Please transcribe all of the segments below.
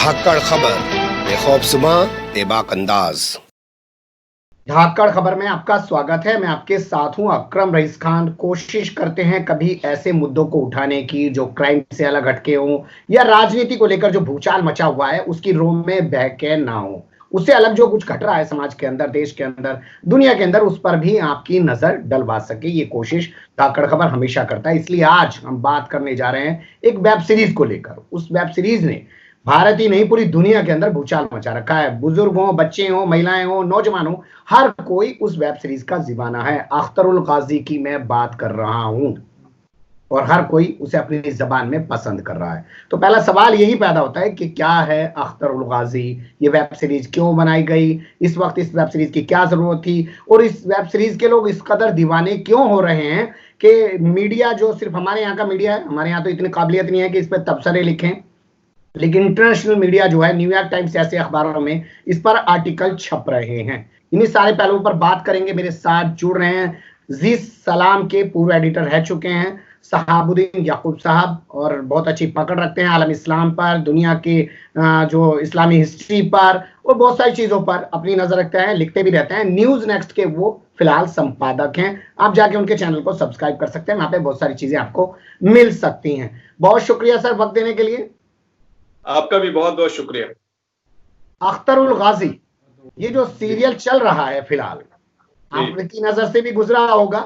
धाकड़ खबर बेखौफजुमा बेबाक अंदाज। धाकड़ खबर में आपका स्वागत है। मैं आपके साथ हूं अकरम रईस खान। कोशिश करते हैं कभी ऐसे मुद्दों को उठाने की जो क्राइम से अलग हटके हों या राजनीति को लेकर जो भूचाल मचा हुआ है उसकी रोम में बहके ना हो। उससे अलग जो कुछ घट रहा है समाज के अंदर, देश के अंदर, दुनिया के अंदर, उस पर भी आपकी नजर डलवा सके, ये कोशिश धाकड़ खबर हमेशा करता है। इसलिए आज हम बात करने जा रहे हैं एक वेब सीरीज को लेकर। उस वेब सीरीज ने भारत ही नहीं पूरी दुनिया के अंदर भूचाल मचा रखा है। बुजुर्ग हो, बच्चे हो, महिलाएं हो, नौजवान हो, हर कोई उस वेब सीरीज का दीवाना है। अख्तरुल गाजी की मैं बात कर रहा हूं और हर कोई उसे अपनी जबान में पसंद कर रहा है। तो पहला सवाल यही पैदा होता है कि क्या है अख्तरुल गाजी, ये वेब सीरीज क्यों बनाई गई, इस वक्त इस वेब सीरीज की क्या जरूरत थी और इस वेब सीरीज के लोग इस कदर दीवाने क्यों हो रहे हैं कि मीडिया, जो सिर्फ हमारे यहाँ का मीडिया है, हमारे यहाँ तो इतनी काबिलियत नहीं है कि इस पर तबसरे लिखें, लेकिन इंटरनेशनल मीडिया जो है, न्यूयॉर्क टाइम्स ऐसे अखबारों में इस पर आर्टिकल छप रहे हैं। इन्हीं सारे पहलुओं पर बात करेंगे। मेरे साथ जुड़ रहे हैं जी सलाम के पूर्व एडिटर रह चुके हैं शहाबुद्दीन याकूब साहब, और बहुत अच्छी पकड़ रखते हैं आलम इस्लाम पर, दुनिया की जो इस्लामी हिस्ट्री पर और बहुत सारी चीजों पर अपनी नजर रखते हैं, लिखते भी रहते हैं। न्यूज नेक्स्ट के वो फिलहाल संपादक हैं। आप जाके उनके चैनल को सब्सक्राइब कर सकते हैं, वहां पे बहुत सारी चीजें आपको मिल सकती हैं। बहुत शुक्रिया सर वक्त देने के लिए। आपका भी बहुत बहुत शुक्रिया। अख्तरुल गाजी, ये जो सीरियल चल रहा है फिलहाल, आपकी नजर से भी गुजरा होगा।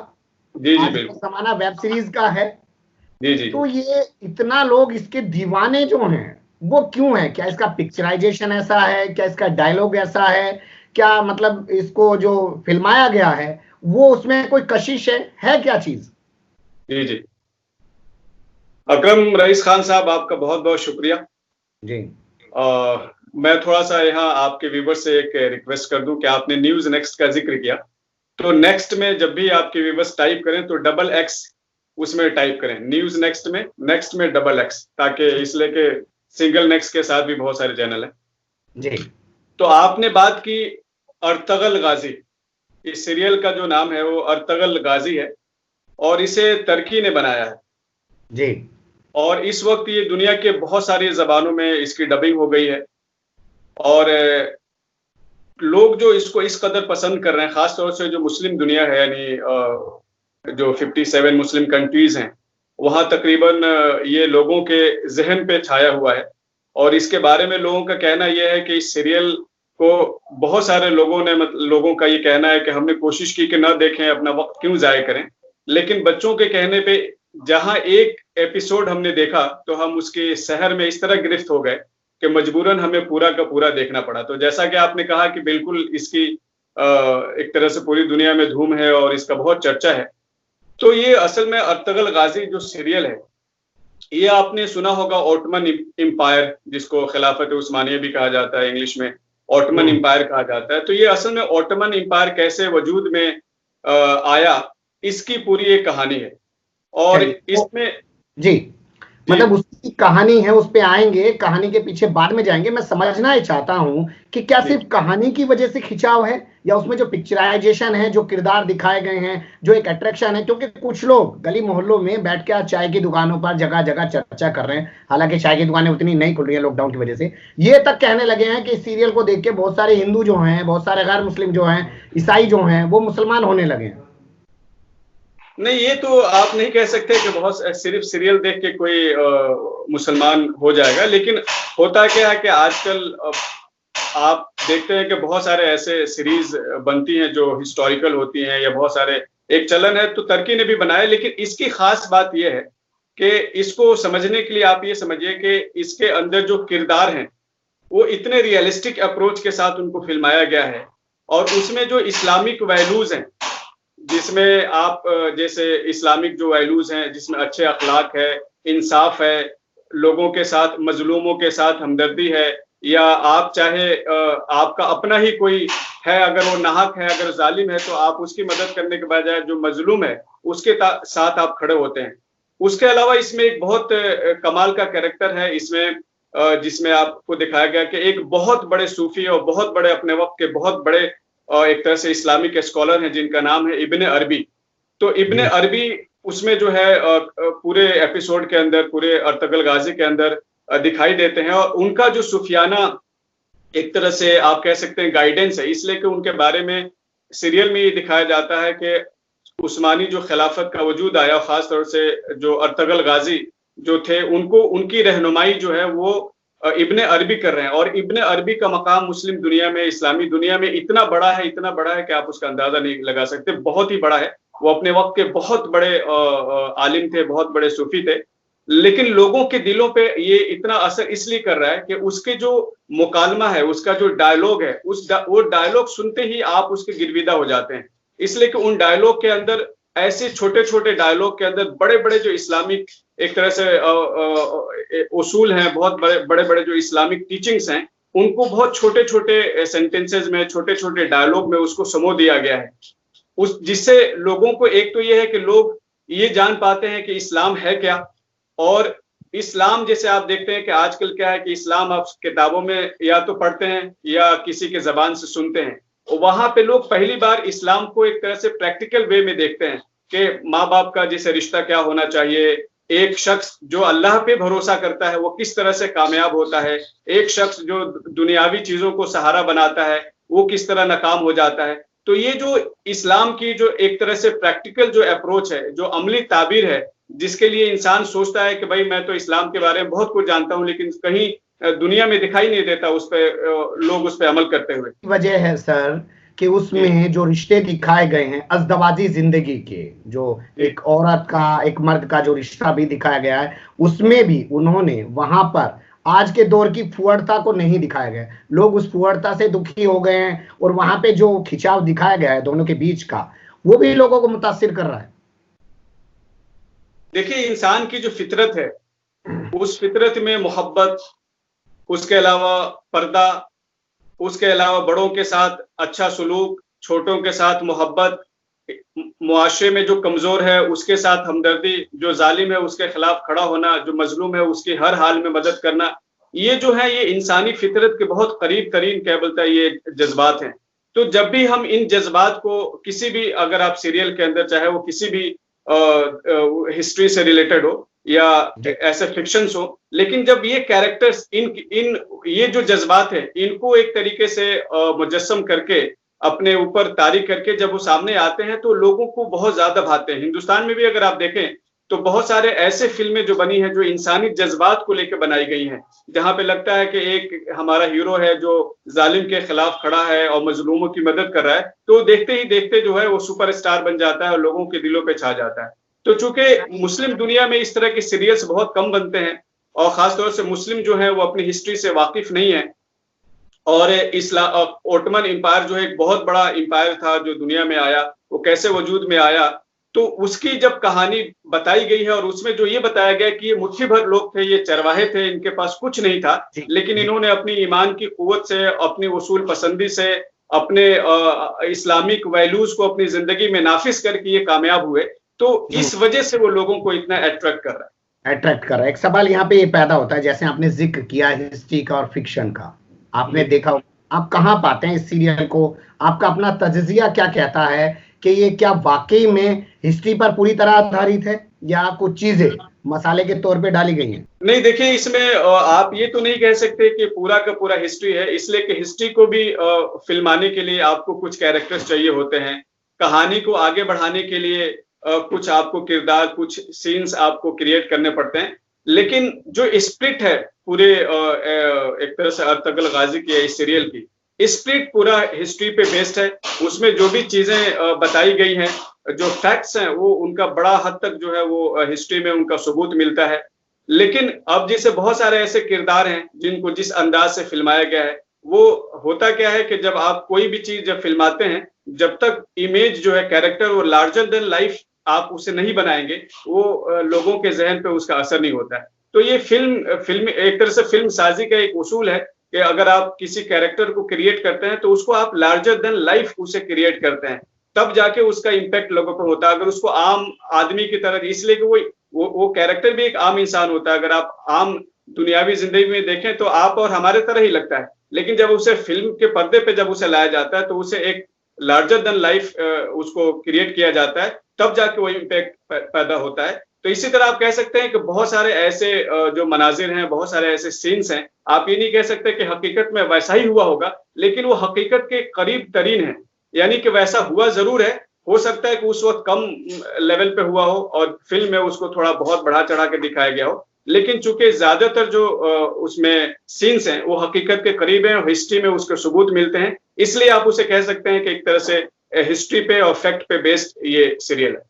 जी जी बिल्कुल। जमाना वेब सीरीज का है। जी जी। तो ये इतना लोग इसके दीवाने जो हैं वो क्यों है? क्या इसका पिक्चराइजेशन ऐसा है? क्या इसका डायलॉग ऐसा है? क्या मतलब इसको जो फिल्माया गया है वो उसमें कोई कशिश है क्या चीज? जी जी। अकरम रईस खान साहब, आपका बहुत बहुत शुक्रिया जी। मैं थोड़ा सा यहाँ आपके व्यूवर्स से एक रिक्वेस्ट कर दूं कि आपने न्यूज नेक्स्ट का जिक्र किया, तो नेक्स्ट में जब भी आपके व्यूवर्स टाइप करें तो XX उसमें टाइप करें, न्यूज नेक्स्ट में, नेक्स्ट में XX, ताकि इसलिए कि सिंगल नेक्स्ट के साथ भी बहुत सारे चैनल हैं। जी। तो आपने बात की अर्तगल गाजी, इस सीरियल का जो नाम है वो अर्तगल गाजी है और इसे टर्की ने बनाया है जी। और इस वक्त ये दुनिया के बहुत सारी जबानों में इसकी डबिंग हो गई है और लोग जो इसको इस कदर पसंद कर रहे हैं, खासतौर से जो मुस्लिम दुनिया है, यानी जो 57 मुस्लिम कंट्रीज हैं, वहां तकरीबन ये लोगों के जहन पे छाया हुआ है। और इसके बारे में लोगों का कहना यह है कि इस सीरियल को बहुत सारे लोगों ने लोगों का ये कहना है कि हमने कोशिश की कि ना देखें, अपना वक्त क्यों जाया करें, लेकिन बच्चों के कहने पे जहां एक एपिसोड हमने देखा तो हम उसके शहर में इस तरह गिरफ्त हो गए कि मजबूरन हमें पूरा का पूरा देखना पड़ा। तो जैसा कि आपने कहा कि बिल्कुल इसकी एक तरह से पूरी दुनिया में धूम है और इसका बहुत चर्चा है। तो ये असल में अर्तगल गाजी जो सीरियल है, ये आपने सुना होगा ओटमन एम्पायर, जिसको खिलाफत उस्मानिया भी कहा जाता है, इंग्लिश में ओटमन एम्पायर कहा जाता है। तो ये असल में ओटमन एम्पायर कैसे वजूद में आया, इसकी पूरी एक कहानी है और इसमें जी, मतलब उसकी कहानी है, उस पे आएंगे, कहानी के पीछे बाद में जाएंगे। मैं समझना ही चाहता हूं कि क्या सिर्फ कहानी की वजह से खिंचाव है या उसमें जो पिक्चराइजेशन है, जो किरदार दिखाए गए हैं, जो एक अट्रैक्शन है? क्योंकि कुछ लोग गली मोहल्लों में बैठ के आज चाय की दुकानों पर जगह जगह चर्चा कर रहे हैं, हालांकि चाय की दुकानें उतनी नहीं खुल रही है लॉकडाउन की वजह से, ये तक कहने लगे हैं कि इस सीरियल को देख के बहुत सारे हिंदू जो हैं, बहुत सारे गैर मुस्लिम जो हैं, ईसाई जो हैं, वो मुसलमान होने लगे हैं। नहीं, ये तो आप नहीं कह सकते कि बहुत सिर्फ सीरियल देख के कोई मुसलमान हो जाएगा, लेकिन होता क्या है कि आजकल आप देखते हैं कि बहुत सारे ऐसे सीरीज बनती हैं जो हिस्टोरिकल होती हैं, या बहुत सारे एक चलन है, तो टर्की ने भी बनाया। लेकिन इसकी खास बात यह है कि इसको समझने के लिए आप ये समझिए कि इसके अंदर जो किरदार हैं वो इतने रियलिस्टिक अप्रोच के साथ उनको फिल्माया गया है और उसमें जो इस्लामिक वैल्यूज हैं, जिसमें आप जैसे इस्लामिक जो वैल्यूज हैं, जिसमें अच्छे अखलाक है, इंसाफ है, लोगों के साथ, मजलूमों के साथ हमदर्दी है, या आप चाहे आपका अपना ही कोई है, अगर वो नाहक है, अगर जालिम है, तो आप उसकी मदद करने के बजाय जो मजलूम है उसके साथ आप खड़े होते हैं। उसके अलावा इसमें एक बहुत कमाल का कैरेक्टर है इसमें, जिसमें आपको दिखाया गया कि एक बहुत बड़े सूफी और बहुत बड़े अपने वक्त के बहुत बड़े एक तरह से इस्लामिक स्कॉलर हैं, जिनका नाम है इब्ने अरबी। तो इब्ने अरबी उसमें जो है पूरे एपिसोड के अंदर, पूरे अर्तगल गाजी के अंदर दिखाई देते हैं। और उनका जो सूफियाना एक तरह से आप कह सकते हैं गाइडेंस है, इसलिए कि उनके बारे में सीरियल में ये दिखाया जाता है कि उस्मानी जो खिलाफत का वजूद आया, खास तौर से जो अर्तगल गाजी जो थे, उनको उनकी रहनुमाई जो है वो इब्ने अरबी कर रहे हैं। और इब्ने अरबी का मकाम मुस्लिम दुनिया में, इस्लामी दुनिया में इतना बड़ा है, इतना बड़ा है कि आप उसका अंदाजा नहीं लगा सकते, बहुत ही बड़ा है। वो अपने वक्त के बहुत बड़े आलिम थे, बहुत बड़े सूफी थे, लेकिन लोगों के दिलों पे ये इतना असर इसलिए कर रहा है कि उसके जो मुकालमा है, उसका जो डायलॉग है, वो डायलॉग सुनते ही आप उसके गिरविदा हो जाते हैं। इसलिए कि उन डायलॉग के अंदर, ऐसे छोटे छोटे डायलॉग के अंदर बड़े बड़े जो इस्लामिक एक तरह से उसूल हैं, बहुत बड़े बड़े जो इस्लामिक टीचिंग्स हैं, उनको बहुत छोटे छोटे सेंटेंसेस में, छोटे छोटे डायलॉग में उसको समो दिया गया है। जिससे लोगों को एक तो ये है कि लोग ये जान पाते हैं कि इस्लाम है क्या। और इस्लाम जैसे आप देखते हैं कि आजकल क्या है कि इस्लाम आप किताबों में या तो पढ़ते हैं या किसी के जबान से सुनते हैं, और वहां पे लोग पहली बार इस्लाम को एक तरह से प्रैक्टिकल वे में देखते हैं कि माँ बाप का जैसे रिश्ता क्या होना चाहिए, एक शख्स जो अल्लाह पे भरोसा करता है वो किस तरह से कामयाब होता है, एक शख्स जो दुनियावी चीजों को सहारा बनाता है वो किस तरह नाकाम हो जाता है। तो ये जो इस्लाम की जो एक तरह से प्रैक्टिकल जो अप्रोच है, जो अमली ताबीर है, जिसके लिए इंसान सोचता है कि भाई मैं तो इस्लाम के बारे में बहुत कुछ जानता हूं, लेकिन कहीं दुनिया में दिखाई नहीं देता उस पे लोग उस पे अमल करते हुए। वजह है सर कि उसमें जो रिश्ते दिखाए गए हैं अज़दवाजी जिंदगी के, जो एक औरत का एक मर्द का जो रिश्ता भी दिखाया गया है, उसमें भी उन्होंने वहां पर आज के दौर की फुअड़ता को नहीं दिखाया गया। लोग उस फुअड़ता से दुखी हो गए हैं, और वहां पे जो खिंचाव दिखाया गया है दोनों के बीच का, वो भी लोगों को मुतासिर कर रहा है। देखिए, इंसान की जो फितरत है, उस फितरत में मोहब्बत, उसके अलावा पर्दा, उसके अलावा बड़ों के साथ अच्छा सलूक, छोटों के साथ मोहब्बत, मुआशरे में जो कमजोर है उसके साथ हमदर्दी, जो जालिम है उसके खिलाफ खड़ा होना, जो मजलूम है उसकी हर हाल में मदद करना, ये जो है ये इंसानी फितरत के बहुत करीब तरीन क्या बोलता है ये जज्बात हैं। तो जब भी हम इन जज्बात को किसी भी, अगर आप सीरियल के अंदर, चाहे वो किसी भी हिस्ट्री से रिलेटेड हो या ऐसे फिक्शंस हो, लेकिन जब ये कैरेक्टर्स इन ये जो जज्बात है इनको एक तरीके से मुजस्सम करके, अपने ऊपर तारीख करके जब वो सामने आते हैं तो लोगों को बहुत ज्यादा भाते हैं। हिंदुस्तान में भी अगर आप देखें तो बहुत सारे ऐसे फिल्में जो बनी हैं जो इंसानी जज्बात को लेकर बनाई गई हैं, जहां पे लगता है कि एक हमारा हीरो है जो जालिम के खिलाफ खड़ा है और मजलूमों की मदद कर रहा है, तो देखते ही देखते जो है वो सुपरस्टार बन जाता है और लोगों के दिलों पे छा जाता है। तो चूंकि मुस्लिम दुनिया में इस तरह के सीरियल्स बहुत कम बनते हैं, और खासतौर से मुस्लिम जो है वो अपनी हिस्ट्री से वाकिफ नहीं है, और ओटमन एम्पायर जो है एक बहुत बड़ा एम्पायर था जो दुनिया में आया, वो कैसे वजूद में आया, तो उसकी जब कहानी बताई गई है और उसमें जो ये बताया गया कि ये मुट्ठी भर लोग थे, ये चरवाहे थे, इनके पास कुछ नहीं था, लेकिन इन्होंने अपनी ईमान की कुव्वत से, अपनी उसूल पसंदी से, अपने इस्लामिक वैल्यूज को अपनी जिंदगी में नाफिज करके ये कामयाब हुए। तो इस वजह से वो लोगों को इतना अट्रैक्ट कर रहा है। एक सवाल यहाँ पे ये पैदा होता है, जैसे आपने जिक्र किया हिस्ट्री का और फिक्शन का, आपने देखा, आप कहाँ पाते हैं इस सीरियल को? आपका अपना तजजिया क्या कहता है कि ये क्या वाकई में हिस्ट्री पर पूरी तरह आधारित है या कुछ चीजें मसाले के तौर पे डाली गई हैं? नहीं, देखिए, इसमें आप ये तो नहीं कह सकते कि पूरा का पूरा हिस्ट्री है, इसलिए कि हिस्ट्री को भी फिल्माने के लिए आपको कुछ कैरेक्टर्स चाहिए होते हैं, कहानी को आगे बढ़ाने के लिए कुछ आपको किरदार, कुछ सीन्स आपको क्रिएट करने पड़ते हैं। लेकिन जो स्प्रिट है पूरे एक तरह से अर्तगल गाजी की इस सीरियल की, स्प्रिट पूरा हिस्ट्री पे बेस्ड है। उसमें जो भी चीजें बताई गई हैं, जो फैक्ट्स हैं, वो उनका बड़ा हद तक जो है वो हिस्ट्री में उनका सबूत मिलता है। लेकिन अब जैसे बहुत सारे ऐसे किरदार हैं जिनको जिस अंदाज से फिल्माया गया है, वो होता क्या है कि जब आप कोई भी चीज जब फिल्माते हैं, जब तक इमेज जो है, कैरेक्टर, वो लार्जर देन लाइफ आप उसे नहीं बनाएंगे, वो लोगों के जहन पे उसका असर नहीं होता है। तो ये फिल्म एक तरह से फिल्म साजी का एक उसूल है कि अगर आप किसी कैरेक्टर को क्रिएट करते हैं तो उसको आप लार्जर देन लाइफ उसे क्रिएट करते हैं, तब जाके उसका इम्पैक्ट लोगों पर होता है। अगर उसको आम आदमी की तरह, इसलिए कि वो कैरेक्टर भी एक आम इंसान होता है, अगर आप आम दुनियावी जिंदगी में देखें तो आप और हमारे तरह ही लगता है, लेकिन जब उसे फिल्म के पर्दे पे जब उसे लाया जाता है तो उसे एक लार्जर देन लाइफ उसको क्रिएट किया जाता है, तब जाके वो इम्पैक्ट पैदा होता है। तो इसी तरह आप कह सकते हैं कि बहुत सारे ऐसे जो मनाजिर हैं, बहुत सारे ऐसे सीन्स हैं, आप ये नहीं कह सकते कि हकीकत में वैसा ही हुआ होगा, लेकिन वो हकीकत के करीब तरीन है। यानी कि वैसा हुआ जरूर है, हो सकता है कि उस वक्त कम लेवल पे हुआ हो और फिल्म में उसको थोड़ा बहुत बढ़ा चढ़ा के दिखाया गया हो, लेकिन चूंकि ज्यादातर जो उसमें सीन्स हैं वो हकीकत के करीब हैं और हिस्ट्री में उसके सबूत मिलते हैं, इसलिए आप उसे कह सकते हैं कि एक तरह से हिस्ट्री पे और फैक्ट पे बेस्ड ये सीरियल है।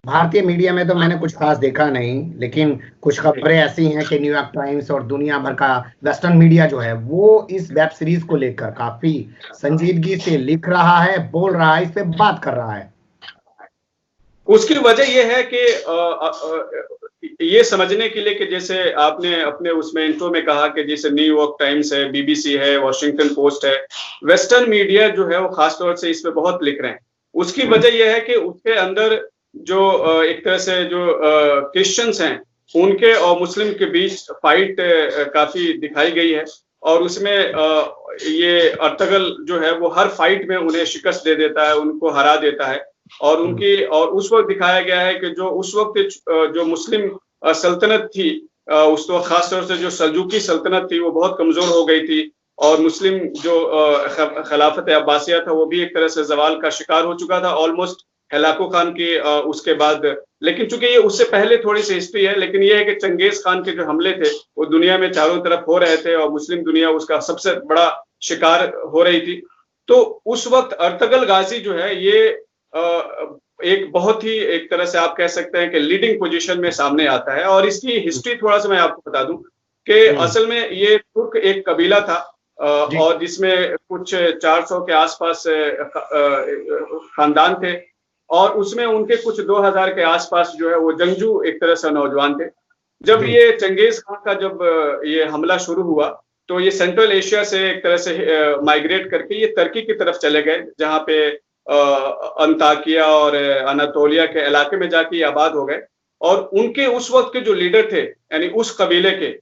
भारतीय मीडिया में तो मैंने कुछ खास देखा नहीं, लेकिन कुछ खबरें ऐसी हैं कि न्यूयॉर्क टाइम्स और दुनिया भर का वेस्टर्न मीडिया जो है वो इस वेब सीरीज को लेकर काफी संजीदगी से लिख रहा है, बोल रहा है, इस पे बात कर रहा है। उसकी वजह यह है कि ये समझने के लिए कि जैसे आपने अपने उसमें इंट्रो में कहा कि जैसे न्यूयॉर्क टाइम्स है, बीबीसी है, वॉशिंगटन पोस्ट है, वेस्टर्न मीडिया जो है वो खासतौर से इस पे बहुत लिख रहे हैं। उसकी वजह यह है कि उसके अंदर जो एक तरह से जो क्रिश्चियंस हैं उनके और मुस्लिम के बीच फाइट काफी दिखाई गई है, और उसमें ये अर्तगल जो है वो हर फाइट में उन्हें शिकस्त दे देता है, उनको हरा देता है। और उस वक्त दिखाया गया है कि जो उस वक्त जो मुस्लिम सल्तनत थी, उस तो खासतौर से जो सल्जूकी सल्तनत थी वो बहुत कमजोर हो गई थी, और मुस्लिम जो खिलाफत अब्बासिया था वो भी एक तरह से जवाल का शिकार हो चुका था ऑलमोस्ट हेलाको खान की उसके बाद। लेकिन चूंकि ये उससे पहले थोड़ी सी हिस्ट्री है, लेकिन ये है कि चंगेज खान के जो हमले थे वो दुनिया में चारों तरफ हो रहे थे और मुस्लिम दुनिया उसका सबसे बड़ा शिकार हो रही थी। तो उस वक्त अर्तगल गाजी जो है ये एक बहुत ही एक तरह से आप कह सकते हैं कि लीडिंग पोजीशन में सामने आता है। और इसकी हिस्ट्री थोड़ा सा मैं आपको बता दूं कि असल में ये तुर्क एक कबीला था, और जिसमें कुछ 400 के आसपास खानदान थे, और उसमें उनके कुछ 2000 के आसपास जो है वो जंगजू एक तरह से नौजवान थे। जब ये चंगेज खान का जब ये हमला शुरू हुआ तो ये सेंट्रल एशिया से एक तरह से माइग्रेट करके ये तुर्की की तरफ चले गए, जहाँ पे अंताकिया और अनातोलिया के इलाके में जाके आबाद हो गए। और उनके उस वक्त के जो लीडर थे, यानी उस कबीले के,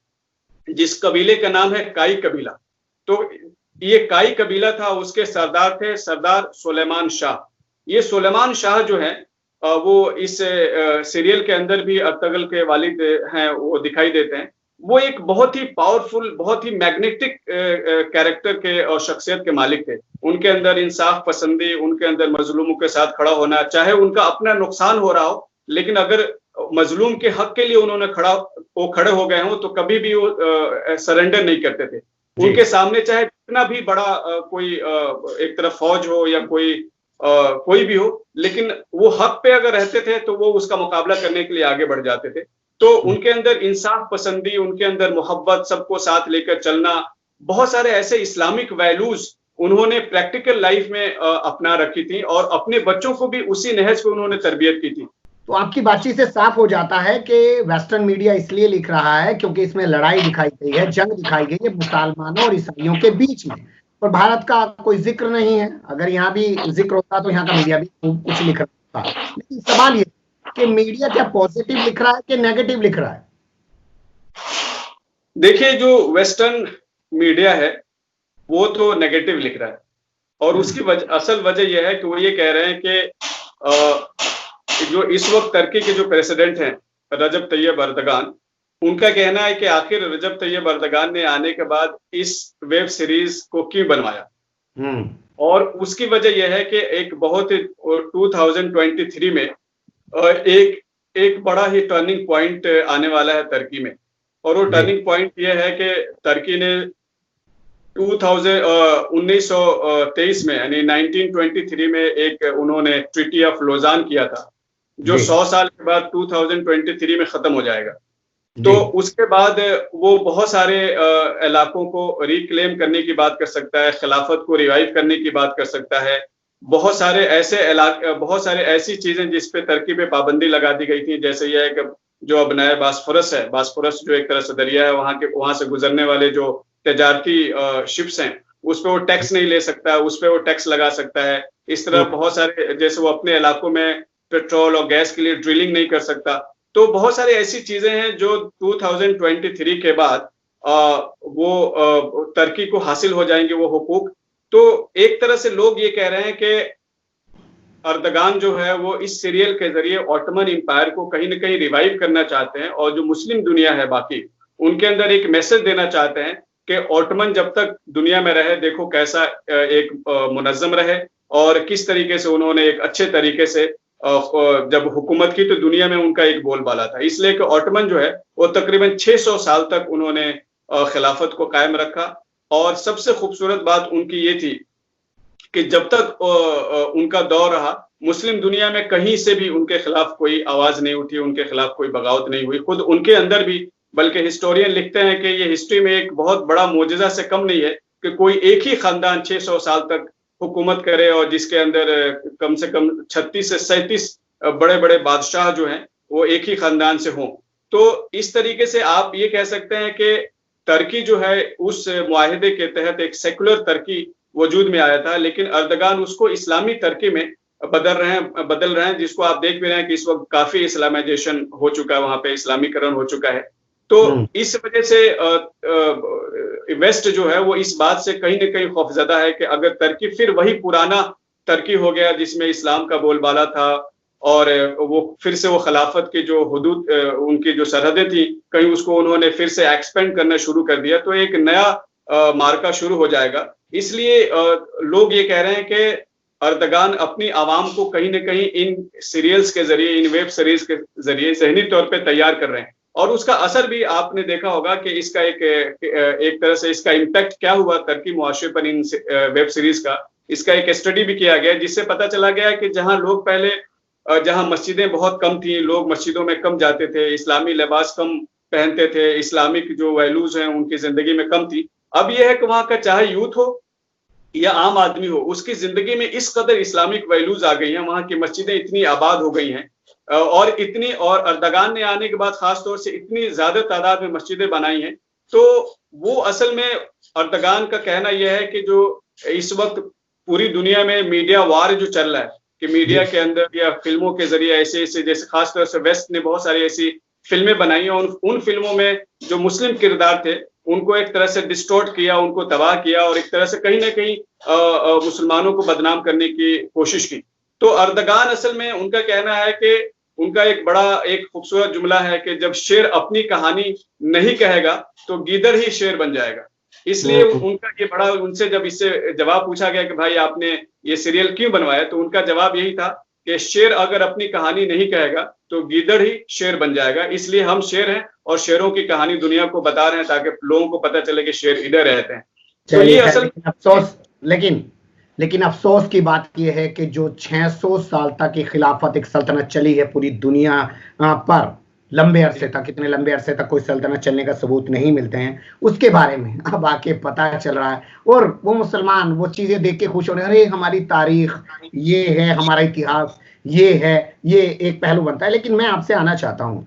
जिस कबीले का नाम है काई कबीला, तो ये काई कबीला था, उसके सरदार थे सरदार सुलेमान शाह। ये सुलेमान शाह जो है वो इस सीरियल के अंदर भी अर्तगल के वालिद हैं, वो दिखाई देते हैं। वो एक बहुत ही पावरफुल, बहुत ही मैग्नेटिक कैरेक्टर के और शख्सियत के मालिक थे। उनके अंदर इंसाफ पसंदी, उनके अंदर मजलूमों के साथ खड़ा होना, चाहे उनका अपना नुकसान हो रहा हो, लेकिन अगर मजलूम के हक के लिए उन्होंने खड़े हो गए हों तो कभी भी वो सरेंडर नहीं करते थे। उनके सामने चाहे जितना भी बड़ा कोई एक तरफ फौज हो या कोई भी हो, लेकिन वो हक पे अगर रहते थे तो वो उसका मुकाबला करने के लिए आगे बढ़ जाते थे। तो उनके अंदर इंसाफ पसंदी, उनके अंदर मोहब्बत, सबको साथ लेकर चलना, बहुत सारे ऐसे इस्लामिक वैल्यूज उन्होंने प्रैक्टिकल लाइफ में अपना रखी थी, और अपने बच्चों को भी उसी नहज पे उन्होंने तरबियत की थी। तो आपकी बातचीत से साफ हो जाता है कि वेस्टर्न मीडिया इसलिए लिख रहा है क्योंकि इसमें लड़ाई दिखाई गई है, जंग दिखाई गई है मुसलमानों और ईसाइयों के बीच में, पर भारत का कोई जिक्र नहीं है। अगर यहाँ भी जिक्र होता तो यहाँ का मीडिया भी कुछ लिख रहा था। लेकिन सवाल ये कि मीडिया क्या पॉजिटिव लिख रहा है कि नेगेटिव लिख रहा है? देखिए, जो वेस्टर्न मीडिया है वो तो नेगेटिव लिख रहा है, और उसकी असल वजह यह है कि वो ये कह रहे हैं कि जो इस वक्त तुर्की के जो प्रेसिडेंट हैं रजब तैयब अर्दगान, उनका कहना है कि आखिर रजब तैयब अर्दगान ने आने के बाद इस वेब सीरीज को क्यों बनवाया। और उसकी वजह यह है कि एक बहुत ही 2023 में एक बड़ा ही टर्निंग पॉइंट आने वाला है तुर्की में, और वो टर्निंग पॉइंट यह है कि तुर्की ने 1923 में यानी 1923 में एक उन्होंने ट्रीटी ऑफ लोजान किया था, जो 100 साल के बाद 2023 में खत्म हो जाएगा। तो उसके बाद वो बहुत सारे इलाकों को रिक्लेम करने की बात कर सकता है, खिलाफत को रिवाइव करने की बात कर सकता है। बहुत सारे ऐसी चीजें जिस पे तुर्की पे पाबंदी लगा दी गई थी, जैसे यह है कि जो अब नया बास्फोरस है, बास्फोरस जो एक तरह से दरिया है, वहां से गुजरने वाले जो तजारती शिप्स हैं उस पे वो टैक्स नहीं ले सकता, उस पे वो टैक्स लगा सकता है। इस तरह बहुत सारे, जैसे वो अपने इलाकों में पेट्रोल और गैस के लिए ड्रिलिंग नहीं कर सकता। तो बहुत सारी ऐसी चीजें हैं जो 2023 के बाद वो तुर्की को हासिल हो जाएंगे वो हुकूक। तो एक तरह से लोग ये कह रहे हैं कि अर्दगान जो है वो इस सीरियल के जरिए ऑटोमन एम्पायर को कहीं ना कहीं रिवाइव करना चाहते हैं, और जो मुस्लिम दुनिया है बाकी उनके अंदर एक मैसेज देना चाहते हैं कि ऑटोमन जब तक दुनिया में रहे देखो कैसा एक मुनज़्ज़म रहे, और किस तरीके से उन्होंने एक अच्छे तरीके से जब हुकूमत की तो दुनिया में उनका एक बोलबाला था। इसलिए कि ऑटोमन जो है वो तकरीबन 600 साल तक उन्होंने खिलाफत को कायम रखा। और सबसे खूबसूरत बात उनकी ये थी कि जब तक उनका दौर रहा मुस्लिम दुनिया में कहीं से भी उनके खिलाफ कोई आवाज नहीं उठी, उनके खिलाफ कोई बगावत नहीं हुई, खुद उनके अंदर भी। बल्कि हिस्टोरियन लिखते हैं कि ये हिस्ट्री में एक बहुत बड़ा मोजज़ा से कम नहीं है कि कोई एक ही खानदान 600 साल तक हुकूमत करे और जिसके अंदर कम से कम 36 से 37 बड़े बड़े बादशाह जो हैं वो एक ही खानदान से हों। तो इस तरीके से आप ये कह सकते हैं कि तुर्की जो है उस मुआहिदे के तहत एक सेकुलर तुर्की वजूद में आया था, लेकिन अर्दगान उसको इस्लामी तुर्की में बदल रहे हैं, जिसको आप देख भी रहे हैं कि इस वक्त काफी इस्लामाइजेशन हो चुका है, वहां पे इस्लामीकरण हो चुका है। तो इस वजह से वेस्ट जो है वो इस बात से कहीं ना कहीं खौफजदा है कि अगर तुर्की फिर वही पुराना तुर्की हो गया जिसमें इस्लाम का बोलबाला था और वो फिर से वो खिलाफत की जो हुदूद उनकी जो सरहदें थी कहीं उसको उन्होंने फिर से एक्सपेंड करना शुरू कर दिया, तो एक नया मार्का शुरू हो जाएगा। इसलिए लोग ये कह रहे हैं कि अर्दगान अपनी आवाम को कहीं ना कहीं इन सीरियल्स के जरिए, इन वेब सीरीज के जरिए ज़हनी तौर पे तैयार कर रहे हैं। और उसका असर भी आपने देखा होगा कि इसका एक तरह से इसका इम्पैक्ट क्या हुआ तुर्की मुआशरे पर इन वेब सीरीज का। इसका एक स्टडी भी किया गया जिससे पता चला गया कि जहां लोग पहले जहां मस्जिदें बहुत कम थी, लोग मस्जिदों में कम जाते थे, इस्लामी लिबास कम पहनते थे, इस्लामिक जो वैल्यूज हैं उनकी जिंदगी में कम थी। अब यह है कि वहां का चाहे यूथ हो या आम आदमी हो, उसकी जिंदगी में इस कदर इस्लामिक वैल्यूज आ गई हैं, वहां की मस्जिदें इतनी आबाद हो गई हैं और अर्दगान ने आने के बाद खास तौर से इतनी ज्यादा तादाद में मस्जिदें बनाई हैं। तो वो असल में अर्दगान का कहना यह है कि जो इस वक्त पूरी दुनिया में मीडिया वार जो चल रहा है कि मीडिया के अंदर या फिल्मों के जरिए ऐसे जैसे खासतौर से वेस्ट ने बहुत सारी ऐसी फिल्में बनाई हैं और उन फिल्मों में जो मुस्लिम किरदार थे उनको एक तरह से डिस्टॉर्ट किया, उनको तबाह किया और एक तरह से कहीं ना कहीं मुसलमानों को बदनाम करने की कोशिश की। तो अर्दगान असल में उनका कहना है कि उनका एक खूबसूरत जुमला है कि जब शेर अपनी कहानी नहीं कहेगा तो गीदड़ ही शेर बन जाएगा। इसलिए उनका ये बड़ा, उनसे जब इससे जवाब पूछा गया कि भाई आपने ये सीरियल क्यों बनवाया, तो उनका जवाब यही था कि शेर अगर अपनी कहानी नहीं कहेगा तो गीदड़ ही शेर बन जाएगा। इसलिए हम शेर हैं और शेरों की कहानी दुनिया को बता रहे हैं ताकि लोगों को पता चले कि शेर इधर रहते हैं। तो ये असल अफसोस, लेकिन अफसोस की बात यह है कि जो 600 साल तक की खिलाफत एक सल्तनत चली है पूरी दुनिया पर, लंबे अरसे तक, इतने लंबे अरसे तक कोई सल्तनत चलने का सबूत नहीं मिलते हैं, उसके बारे में अब आके पता चल रहा है। और वो मुसलमान वो चीजें देख के खुश हो रहे हैं, अरे हमारी तारीख ये है, हमारा इतिहास ये है, ये एक पहलू बनता है। लेकिन मैं आपसे आना चाहता हूँ,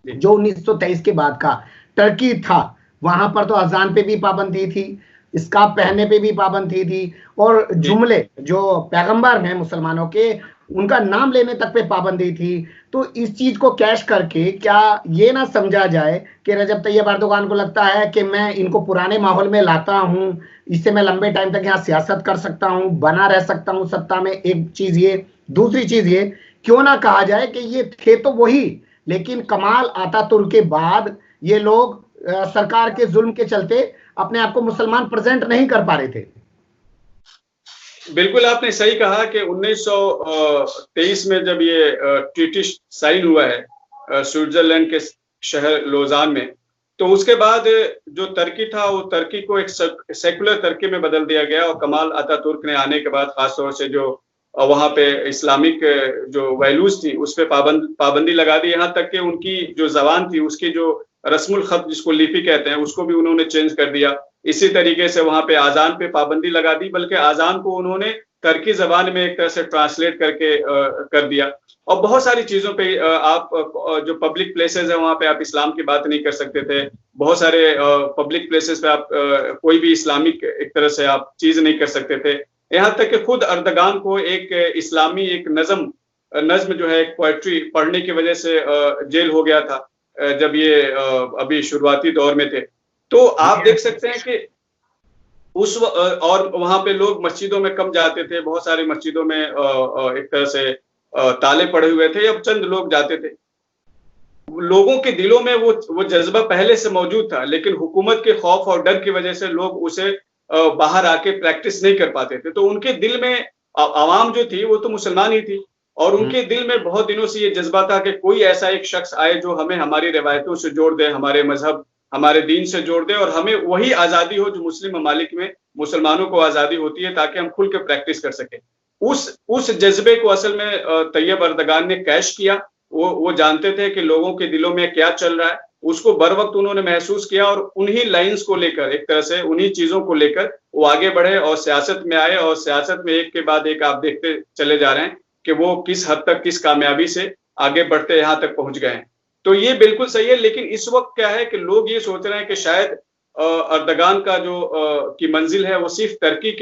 जो 1923 के बाद का टर्की था वहां पर तो अजान पे भी पाबंदी थी, स्कार्फ पहनने पे भी पाबंदी थी और जुमले जो पैगंबर हैं मुसलमानों के उनका नाम लेने तक पे पाबंदी थी। तो इस चीज को कैश करके क्या ये ना समझा जाए कि रजब तैयब अर्दोगान को लगता है कि मैं इनको पुराने माहौल में लाता हूं, इससे मैं लंबे टाइम तक यहाँ सियासत कर सकता हूं, बना रह सकता हूं सत्ता में। एक चीज ये, दूसरी चीज ये, क्यों ना कहा जाए कि ये थे तो वही, लेकिन कमाल अतातुर्क के बाद ये लोग सरकार के जुल्म के चलते अपने आप को मुसलमान प्रेजेंट नहीं कर पा रहे थे। बिल्कुल आपने सही कहा कि 1923 में जब ये ट्रीटी साइन हुआ है स्विट्जरलैंड के शहर लोजान में, तो उसके बाद जो तुर्की था वो तुर्की को एक सेकुलर तुर्की में बदल दिया गया और कमाल अतातुर्क ने आने के बाद खासतौर से जो वहां पे इस्लामिक जो वैल्यूज थी उस पर पाबंदी लगा दी। यहाँ तक कि उनकी जो जबान थी उसकी जो रस्मुल खत जिसको लिपि कहते हैं उसको भी उन्होंने चेंज कर दिया। इसी तरीके से वहां पे आजान पे पाबंदी लगा दी, बल्कि आजान को उन्होंने तुर्की जबान में एक तरह से ट्रांसलेट करके कर दिया। और बहुत सारी चीजों पे आप जो पब्लिक प्लेसेस है वहां पे आप इस्लाम की बात नहीं कर सकते थे। बहुत सारे पब्लिक प्लेसेस पे आप कोई भी इस्लामिक एक तरह से आप चीज नहीं कर सकते थे। यहाँ तक कि खुद अर्दगान को एक इस्लामी एक नज्म जो है एक पोएट्री पढ़ने की वजह से जेल हो गया था जब ये अभी शुरुआती दौर में थे। तो आप देख सकते हैं कि और वहां पे लोग मस्जिदों में कम जाते थे, बहुत सारी मस्जिदों में एक तरह से ताले पड़े हुए थे, अब चंद लोग जाते थे। लोगों के दिलों में वो जज्बा पहले से मौजूद था, लेकिन हुकूमत के खौफ और डर की वजह से लोग उसे बाहर आके प्रैक्टिस नहीं कर पाते थे। तो उनके दिल में आवाम जो थी वो तो मुसलमान ही थी, और उनके दिल में बहुत दिनों से ये जज्बा था कि कोई ऐसा एक शख्स आए जो हमें हमारी रिवायतों से जोड़ दे, हमारे मजहब हमारे दीन से जोड़ दे, और हमें वही आजादी हो जो मुस्लिम ममालिक में मुसलमानों को आजादी होती है, ताकि हम खुल के प्रैक्टिस कर सके। उस जज्बे को असल में तैयब अर्दगान ने कैश किया। वो जानते थे कि लोगों के दिलों में क्या चल रहा है, उसको बर वक्त उन्होंने महसूस किया, और उन्हीं लाइंस को लेकर, एक तरह से उन्हीं चीजों को लेकर वो आगे बढ़े और सियासत में आए, और सियासत में एक के बाद एक आप देखते चले जा रहे हैं कि वो किस हद तक, किस कामयाबी से आगे बढ़ते यहां तक पहुंच गए हैं। तो ये बिल्कुल सही है, लेकिन इस वक्त क्या है कि लोग ये सोच रहे हैं कि शायद अर्दगान का जो की मंजिल है वो सिर्फ तुर्की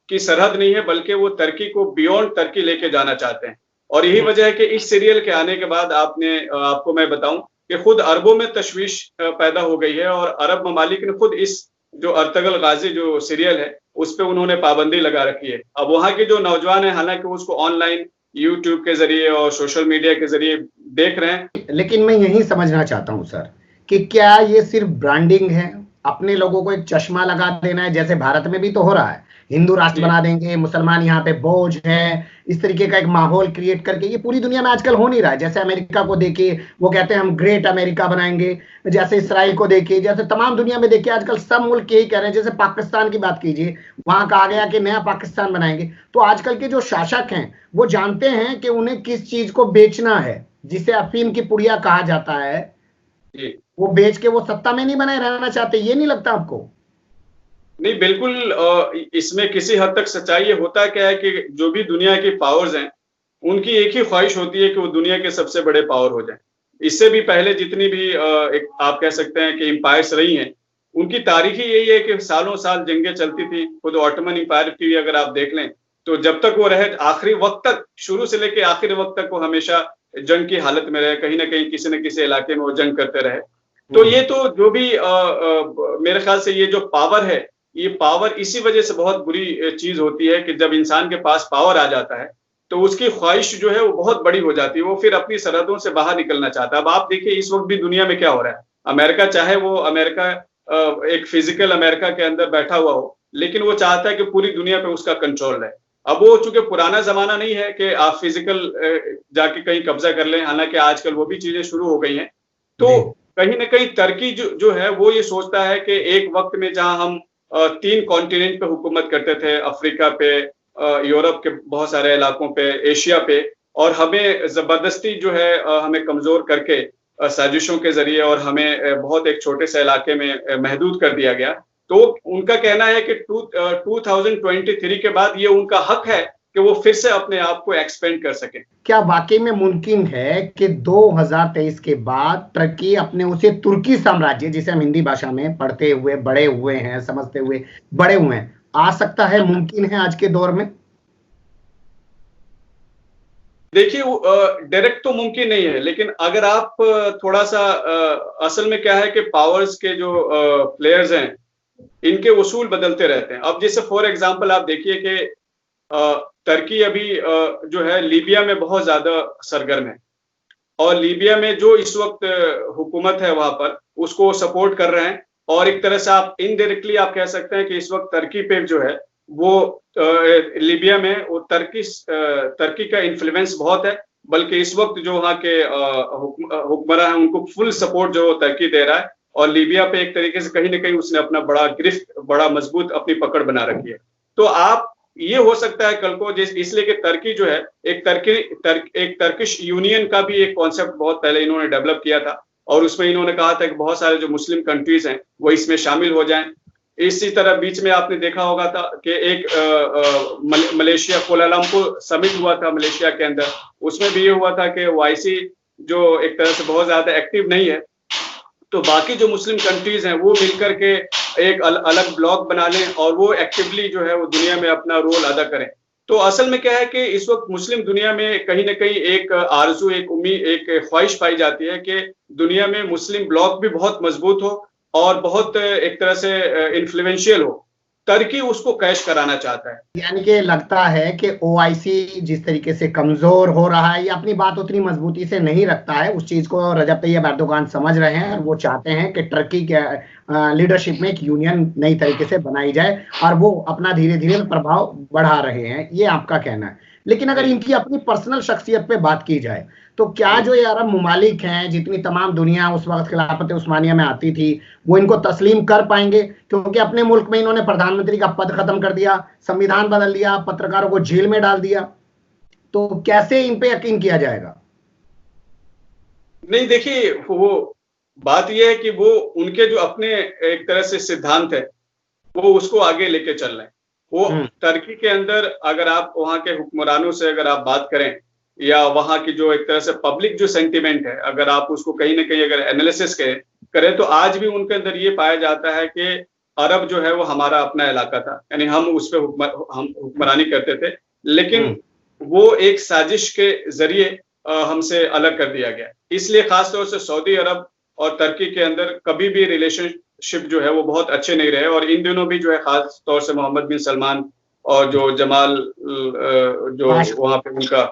की सरहद नहीं है, बल्कि वो तुर्की को बियॉन्ड तुर्की लेके जाना चाहते हैं। और यही वजह है कि इस सीरियल के आने के बाद आपको मैं बताऊं कि खुद अरबों में तशवीश पैदा हो गई है, और अरब ममालिक ने खुद इस जो अर्तगल गाजी जो सीरियल है उस पर उन्होंने पाबंदी लगा रखी है। अब वहां के जो नौजवान है, हालांकि उसको ऑनलाइन यूट्यूब के जरिए और सोशल मीडिया के जरिए देख रहे हैं। लेकिन मैं यही समझना चाहता हूं सर कि क्या ये सिर्फ ब्रांडिंग है, अपने लोगों को एक चश्मा लगा देना है, जैसे भारत में भी तो हो रहा है, हिंदू राष्ट्र बना देंगे, मुसलमान यहाँ पे बोझ है, इस तरीके का एक माहौल क्रिएट करके। ये पूरी दुनिया में आजकल हो नहीं रहा है। जैसे अमेरिका को देखिए, वो कहते हैं हम ग्रेट अमेरिका बनाएंगे, जैसे इसराइल को देखिए, जैसे तमाम दुनिया में देखिए आजकल सब मुल्क यही कह रहे हैं। जैसे पाकिस्तान की बात कीजिए, वहां कहा गया कि नया पाकिस्तान बनाएंगे। तो आजकल के जो शासक हैं वो जानते हैं कि उन्हें किस चीज को बेचना है, जिसे अफीम की पुड़िया कहा जाता है, वो बेच के वो सत्ता में नहीं बने रहना चाहते। ये नहीं लगता आपको? नहीं, बिल्कुल इसमें किसी हद तक सच्चाई ये होता क्या है कि जो भी दुनिया की पावर्स हैं उनकी एक ही ख्वाहिश होती है कि वो दुनिया के सबसे बड़े पावर हो जाएं। इससे भी पहले जितनी भी एक आप कह सकते हैं कि एम्पायर्स रही हैं, उनकी तारीख ही यही है कि सालों साल जंगें चलती थी। खुद ऑटोमन एम्पायर की अगर आप देख लें तो जब तक वो रहे, आखिरी वक्त तक, शुरू से लेकर आखिरी वक्त तक वो हमेशा जंग की हालत में रहे, कहीं ना कहीं किसी न किसी इलाके में वो जंग करते रहे। तो ये तो जो भी मेरे ख्याल से ये जो पावर है, ये पावर इसी वजह से बहुत बुरी चीज होती है कि जब इंसान के पास पावर आ जाता है तो उसकी ख्वाहिश जो है वो बहुत बड़ी हो जाती है, वो फिर अपनी सरहदों से बाहर निकलना चाहता है। अब आप देखिए इस वक्त भी दुनिया में क्या हो रहा है। अमेरिका चाहे वो अमेरिका एक फिजिकल अमेरिका के अंदर बैठा हुआ हो, लेकिन वो चाहता है कि पूरी दुनिया पे उसका कंट्रोल रहे। अब वो चूंकि पुराना जमाना नहीं है कि आप फिजिकल जाके कहीं कब्जा कर लें, हालांकि आजकल वो भी चीजें शुरू हो गई हैं। तो कहीं ना कहीं तुर्की जो है वो ये सोचता है कि एक वक्त में जहां हम 3 कॉन्टिनेंट पे हुकूमत करते थे, अफ्रीका पे, यूरोप के बहुत सारे इलाकों पे, एशिया पे, और हमें जबरदस्ती जो है हमें कमजोर करके साजिशों के जरिए और हमें बहुत एक छोटे से इलाके में महदूद कर दिया गया। तो उनका कहना है कि 2023 के बाद ये उनका हक है कि वो फिर से अपने आप को एक्सपेंड कर सके। क्या वाकई में मुमकिन है कि 2023 के बाद तुर्की अपने उसे तुर्की साम्राज्य, जिसे हम हिंदी भाषा में पढ़ते हुए बड़े हुए हैं, समझते हुए बड़े हुए हैं, आ सकता है? मुमकिन है आज के दौर में? देखिए डायरेक्ट तो मुमकिन नहीं है, लेकिन अगर आप थोड़ा सा असल में क्या है कि पावर्स के जो प्लेयर्स हैं इनके उसूल बदलते रहते हैं। अब जैसे फॉर एग्जांपल आप देखिए कि तुर्की अभी जो है लीबिया में बहुत ज्यादा सरगर्म है, और लीबिया में जो इस वक्त हुकूमत है वहां पर उसको सपोर्ट कर रहे हैं, और एक तरह से आप इनडायरेक्टली आप कह सकते हैं कि इस वक्त तुर्की पे जो है वो लीबिया में वो तुर्की का इन्फ्लुएंस बहुत है। बल्कि इस वक्त जो वहाँ के हुक्मरान हैं उनको फुल सपोर्ट जो तुर्की दे रहा है, और लीबिया पे एक तरीके से कहीं ना कहीं उसने अपना बड़ा गिरफ्त, बड़ा मजबूत अपनी पकड़ बना रखी है। तो आप ये हो सकता है कल को इसलिए कि तुर्की जो है एक तुर्किश यूनियन का भी एक कॉन्सेप्ट बहुत पहले इन्होंने डेवलप किया था, और उसमें इन्होंने कहा था कि बहुत सारे जो मुस्लिम कंट्रीज हैं वो इसमें शामिल हो जाएं। इसी तरह बीच में आपने देखा होगा था कि एक मलेशिया कोलालमपुर समिट हुआ था मलेशिया के अंदर, उसमें भी ये हुआ था कि ओआईसी जो एक तरह से बहुत ज्यादा एक्टिव नहीं है, तो बाकी जो मुस्लिम कंट्रीज हैं वो मिलकर के एक अलग ब्लॉक बना लें और वो एक्टिवली जो है वो दुनिया में अपना रोल अदा करें। तो असल में क्या है कि इस वक्त मुस्लिम दुनिया में कहीं ना कहीं एक आरजू, एक उम्मीद, एक ख्वाहिश पाई जाती है कि दुनिया में मुस्लिम ब्लॉक भी बहुत मजबूत हो और बहुत एक तरह से इन्फ्लुएंशियल हो। तुर्की उसको कैश कराना चाहता है। यानी कि लगता है कि ओआईसी जिस तरीके से कमजोर हो रहा है या अपनी बात उतनी मजबूती से नहीं रखता है, उस चीज को रजब तैयब एर्दोगान समझ रहे हैं और वो चाहते हैं कि तुर्की के लीडरशिप में एक यूनियन नई तरीके से बनाई जाए और वो अपना धीरे धीरे प्रभाव बढ़ा रहे हैं, ये आपका कहना है। लेकिन अगर इनकी अपनी पर्सनल शख्सियत पे बात की जाए तो क्या जो ये अरब ममालिक हैं, जितनी तमाम दुनिया उस वक्त खिलाफत उस्मानिया में आती थी, वो इनको तस्लीम कर पाएंगे? क्योंकि अपने मुल्क में इन्होंने प्रधानमंत्री का पद खत्म कर दिया, संविधान बदल दिया, पत्रकारों को जेल में डाल दिया, तो कैसे इन पे यकीन किया जाएगा? नहीं, देखिए, वो बात यह है कि वो उनके जो अपने एक तरह से सिद्धांत है वो उसको आगे लेके चल रहे हैं। वो तुर्की के अंदर अगर आप वहां के हुक्मरानों से अगर आप बात करें या वहां की जो एक तरह से पब्लिक जो सेंटिमेंट है, अगर आप उसको कहीं ना कहीं अगर एनालिसिस करें तो आज भी उनके अंदर ये पाया जाता है कि अरब जो है वो हमारा अपना इलाका था, यानी हम उस पर हम हुक्मरानी करते थे, लेकिन वो एक साजिश के जरिए हमसे अलग कर दिया गया। इसलिए खासतौर से सऊदी अरब और तुर्की के अंदर कभी भी रिलेशनशिप जो है वो बहुत अच्छे नहीं रहे। और इन दिनों भी जो है खास तौर से मोहम्मद बिन सलमान और जो जमाल जो वहां पे उनका